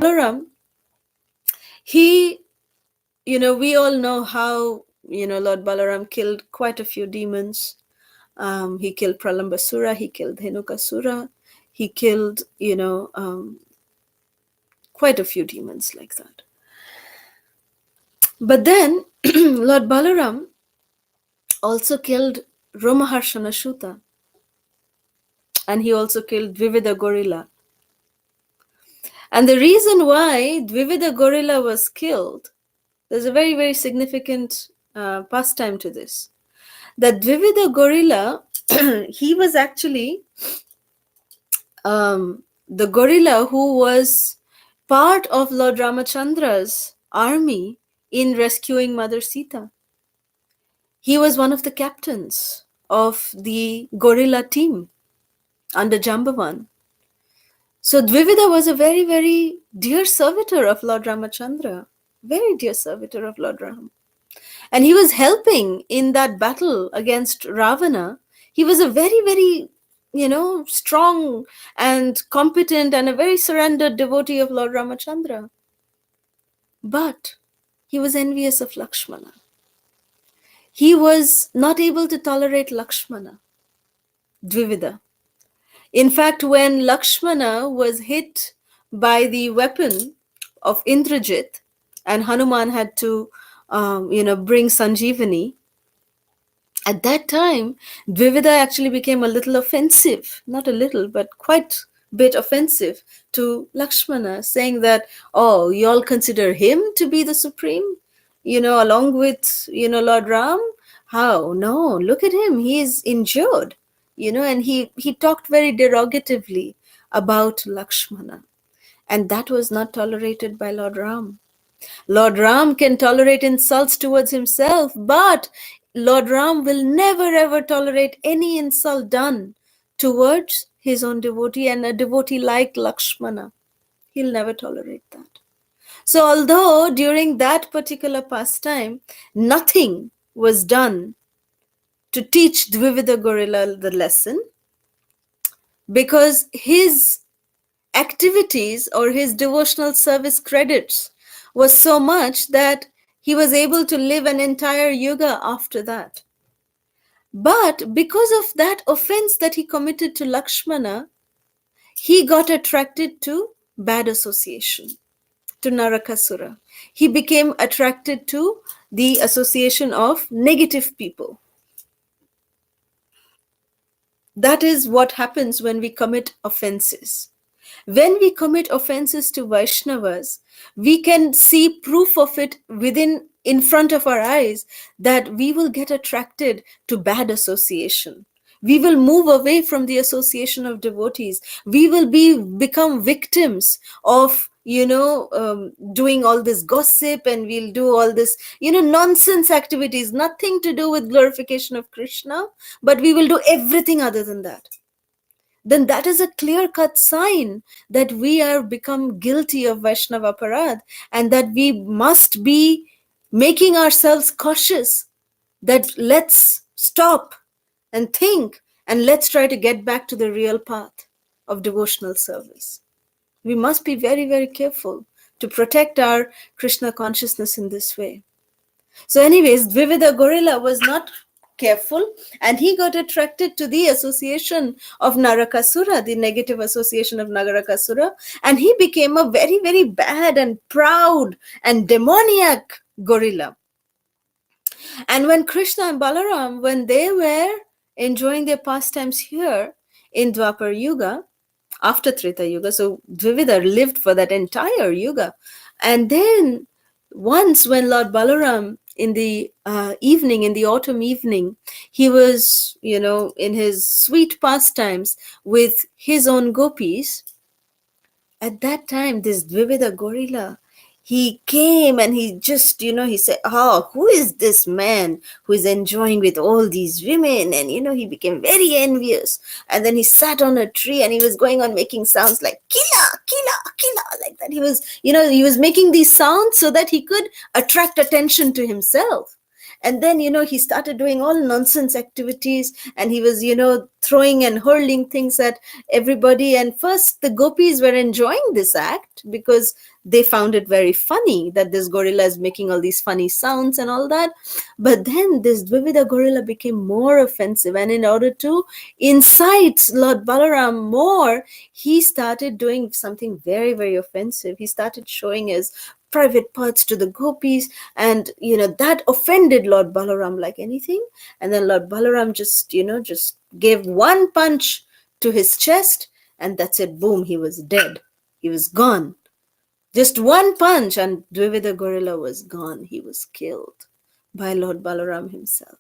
Balaram, he, we all know how, Lord Balaram killed quite a few demons. He killed Pralambasura, he killed Dhenukasura, he killed, quite a few demons like that. But then Lord Balaram also killed Romaharshanashuta, and he also killed Dvivida Gorilla. And the reason why Dvivida Gorilla was killed, there's a very, very significant pastime to this. That Dvivida Gorilla, he was actually the gorilla who was part of Lord Ramachandra's army in rescuing Mother Sita. He was one of the captains of the gorilla team under Jambavan. So Dvivida was a very, very dear servitor of Lord Ramachandra, very dear servitor of Lord Ram. And he was helping in that battle against Ravana. He was a very, very, strong and competent and a very surrendered devotee of Lord Ramachandra. But he was envious of Lakshmana. He was not able to tolerate Lakshmana, Dvivida. In fact, when Lakshmana was hit by the weapon of Indrajit and Hanuman had to, bring Sanjeevani, at that time, Dvivida actually became a little offensive, not a little, but quite a bit offensive to Lakshmana, saying that, oh, you all consider him to be the supreme, along with, Lord Ram? How? No, look at him. He is injured, and he talked very derogatively about Lakshmana. And that was not tolerated by Lord Ram. Lord Ram can tolerate insults towards himself, but Lord Ram will never ever tolerate any insult done towards his own devotee, and a devotee like Lakshmana. He'll never tolerate that. So although during that particular pastime, nothing was done to teach Dvivida Gorilla the lesson, because his activities or his devotional service credits was so much that he was able to live an entire yuga after that. But because of that offense that he committed to Lakshmana, he got attracted to bad association, to Narakasura. He became attracted to the association of negative people. That is what happens when we commit offenses. When we commit offenses to Vaishnavas, we can see proof of it in front of our eyes, that we will get attracted to bad association. We will move away from the association of devotees. We will become victims of, doing all this gossip, and we'll do all this, nonsense activities, nothing to do with glorification of Krishna, but we will do everything other than that. Then that is a clear-cut sign that we are become guilty of Vaishnava Aparadh, and that we must be making ourselves cautious, that let's stop and think, and let's try to get back to the real path of devotional service. We must be very, very careful to protect our Krishna consciousness in this way. So anyways, Dvivida Gorilla was not careful, and he got attracted to the association of Narakasura, the negative association of Narakasura, and he became a very, very bad and proud and demoniac gorilla. And when Krishna and Balaram, when they were enjoying their pastimes here in Dwapar Yuga, after Treta Yuga, so Dvivida lived for that entire Yuga. And then once when Lord Balaram, in the evening, in the autumn evening, he was, in his sweet pastimes with his own gopis. At that time, this Dvivida Gorilla, he came and he just, he said, oh, who is this man who is enjoying with all these women? And, he became very envious. And then he sat on a tree and he was going on making sounds like, killa, killa, killa, like that. He was, he was making these sounds so that he could attract attention to himself. And then, he started doing all nonsense activities, and he was, throwing and hurling things at everybody. And first, the gopis were enjoying this act because they found it very funny that this gorilla is making all these funny sounds and all that. But then this Dvivida gorilla became more offensive, and in order to incite Lord Balaram more, he started doing something very, very offensive. He started showing his private parts to the gopis, and that offended Lord Balaram like anything. And then Lord Balaram just gave one punch to his chest, and that's it. Boom, he was dead. He was gone. Just one punch, and Dvivida gorilla was gone. He was killed by Lord Balaram himself.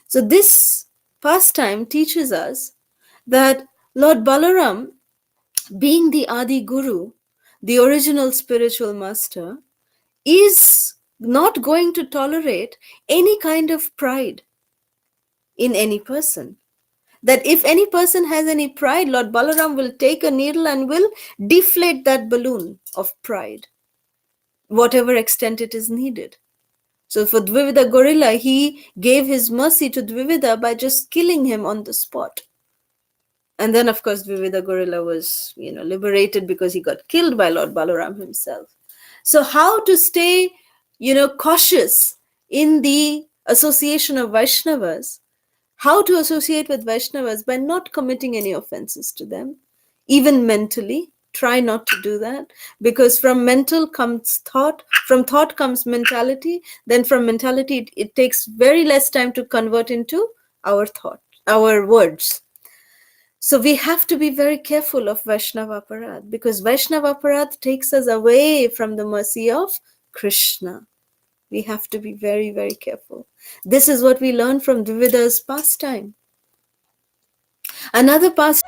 So this pastime teaches us that Lord Balaram, being the Adi Guru, the original spiritual master, is not going to tolerate any kind of pride in any person. That if any person has any pride, Lord Balaram will take a needle and will deflate that balloon of pride, whatever extent it is needed. So for Dvivida gorilla, he gave his mercy to Dvivida by just killing him on the spot. And then, of course, Dvivida gorilla was, liberated because he got killed by Lord Balaram himself. So how to stay, cautious in the association of Vaishnavas, how to associate with Vaishnavas by not committing any offenses to them, even mentally. Try not to do that, because from mental comes thought, from thought comes mentality, then from mentality it takes very less time to convert into our thought, our words. So we have to be very careful of Vaishnava Aparad, because Vaishnava Aparad takes us away from the mercy of Krishna. We have to be very, very careful. This is what we learn from Dvivida's pastime. Another pastime